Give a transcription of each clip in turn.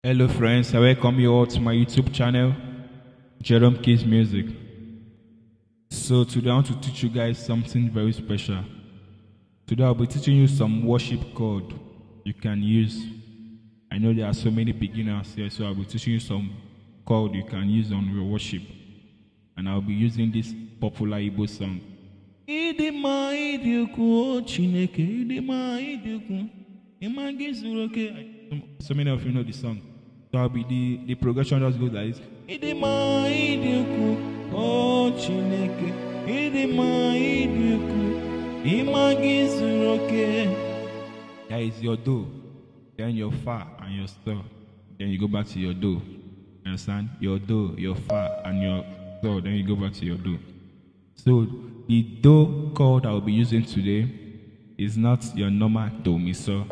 Hello friends, I welcome you all to my YouTube channel, Jerome Keys Music. So today I want to teach you guys something very special. Today I'll be teaching you some worship chord you can use. I know there are so many beginners here, so I'll be teaching you some chord you can use on your worship. And I'll be using this popular Igbo song. So many of you know the song. So I'll be the progression just goes like this. That is your do, then your fa and your sto. Then you go back to your do. You understand? Your do, your fa and your sto. Then you go back to your do. So the do chord I'll be using today is not your normal do mi so.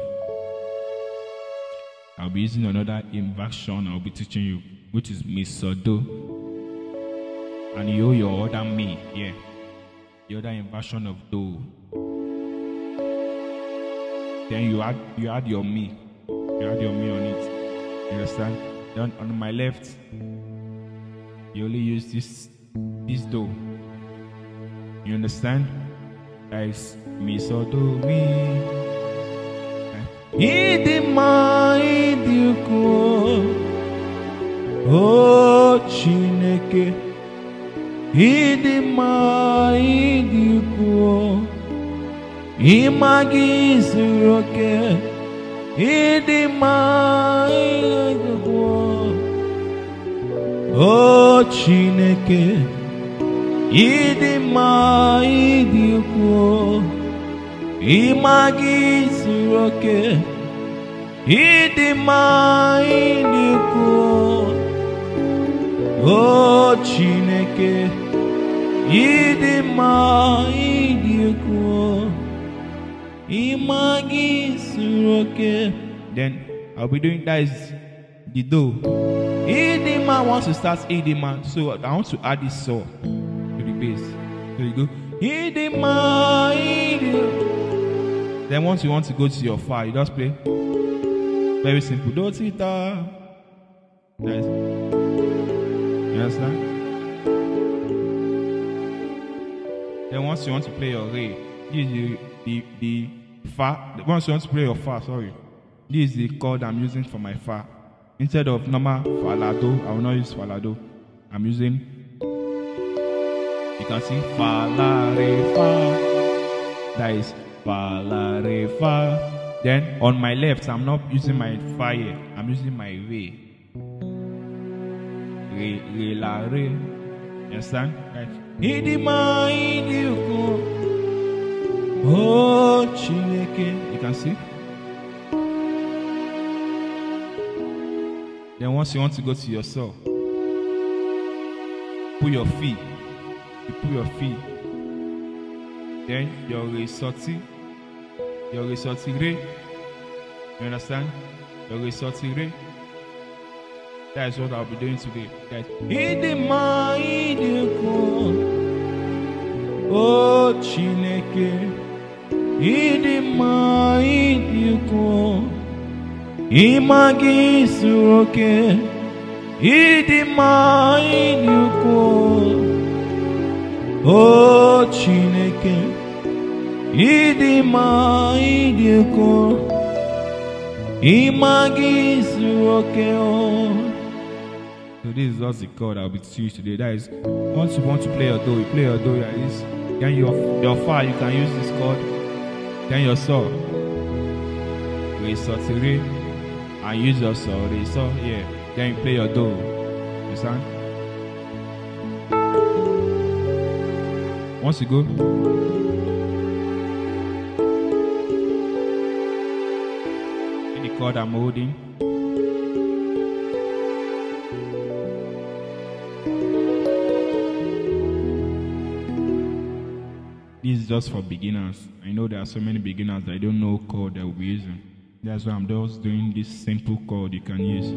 I'll be using another inversion I'll be teaching you, which is mi so do. And your other mi, yeah. The other inversion of do. Then you add your mi. You add your mi on it. You understand? Then on my left, you only use this do. You understand? That is mi so do mi. Oh Chineke, imagi zuroke, oh Chineke, imagi zuroke, oh Chineke, then I'll be doing that is the do. Idima wants to start Idima, so I want to add this saw to the bass. So you go Idima. Then once you want to go to your fa, you just play very simple. Do tita. That's, you understand? Then once you want to play your re, this is the fa. Once you want to play your fa, sorry, this is the chord I'm using for my fa. Instead of normal fa la do, I will not use fa la do. I'm using. You can see fa la re fa. That is fa la re fa. Then on my left, I'm not using my fa here. I'm using my re. Re la re. You understand? Right. Oh Chineke. You can see. Then once you want to go to your soul, put your feet. You put your feet. Then your re-sorti re. You understand? Your re-sorti re. That is what I'll be doing today. Oh Chineke, imagi suroke, oh Chineke, imagi suroke. So this is just the chord I'll be teaching you today. That is, once you want to play your do, you play your do like this. Then your fa, you can use this chord. Then your saw, re sorti re, and use your saw, re saw, yeah. Then you play your do. Understand? Once you go, in the chord I'm holding. This is just for beginners. I know there are so many beginners that I don't know chord they will be using. That's why I'm just doing this simple chord you can use.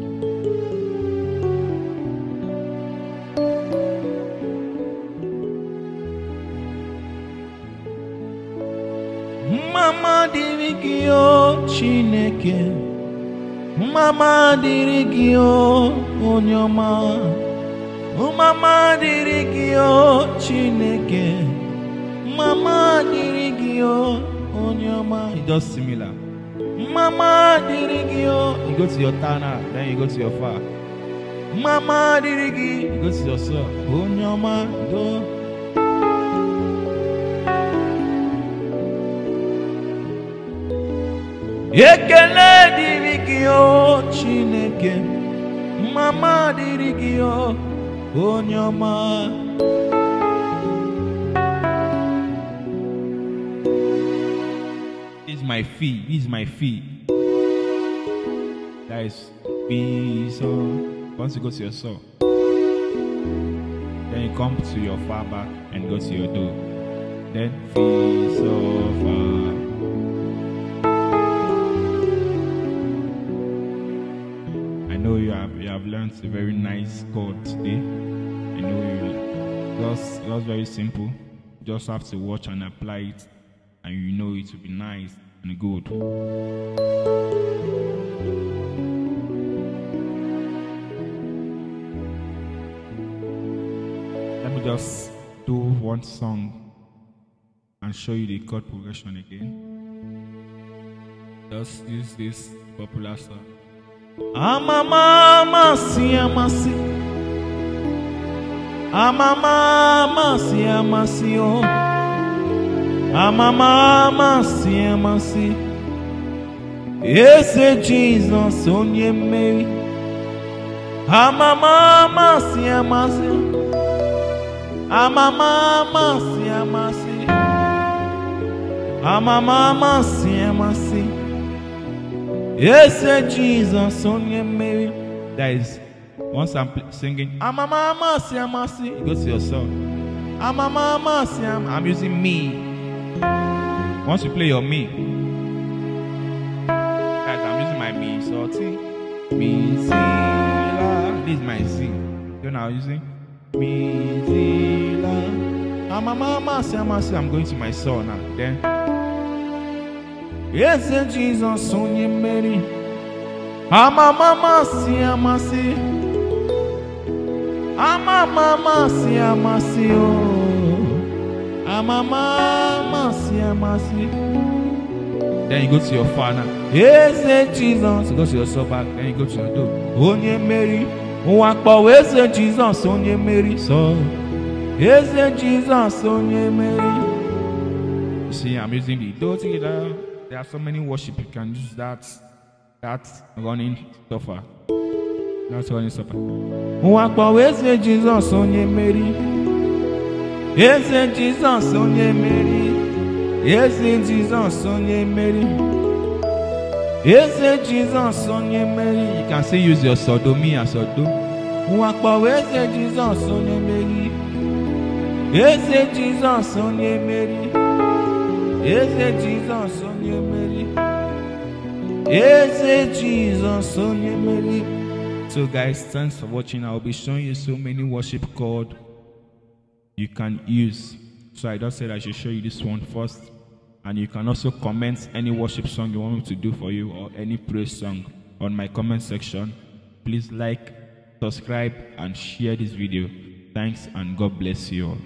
Mama diviki o Chineke, Mama dirigio onyoma. Mama dirigio Chineke. Mama dirigio onyoma. It's just similar. Mama dirigio. You go to your tana, then you go to your fa. Mama dirigi. You go to your so. Onyoma do. Ekele dirigio Chineke. Mama dirigio onyoma. This is my fee. This is my fee. That is fee. So once you go to your so, then you come to your fa back and go to your do. Then fee so fa. I know you have learned a very nice chord today. I know you just very simple. You just have to watch and apply it, and you know it will be nice and good. Let me just do one song and show you the chord progression again. Just use this popular song. Amama si amasi. Amama si amasi oh. Amama si amasi. Yes, Jesus onye Mary. Amama si amasi. Amama si amasi. Amama si amasi. Yes, Jesus onye Mary. That is, once I'm singing, Amama si amasi. you go to your song. Amama si amasi. I'm using me. Once you play your me, like I'm using my me. So mi si la. This is my C. Then I'm using mi si la. Amama si amasi. I'm going to my saw now. Then yes, Jesus onye Mary. Amama si amasi. Amama si amasi oh. Amama si amasi. you go to your fa now. Yes, Jesus. You go to your saw back. Then you go to your do. Onye Mary. Wakpo yes, Jesus onye Mary. So Yes, Jesus onye Mary. you see, I'm using the do together. There are so many worship you can use that running suffer. That's running suffer. Wakpo yes, Jesus onye Mary. Yes, Jesus onye Mary. Yes, Jesus onye Mary. Yes, Jesus onye Mary. You can still use your sodomy as your do. Wakpo yes, Jesus onye Mary. Yes, Jesus onye Mary. Yes, Jesus onye Mary. Yes, Jesus onye Mary. So guys, thanks for watching. I'll be showing you so many worship chords you can use. So I just said I should show you this one first, and you can also comment any worship song you want me to do for you or any praise song on my comment section. Please like, subscribe and share this video. Thanks and God bless you all.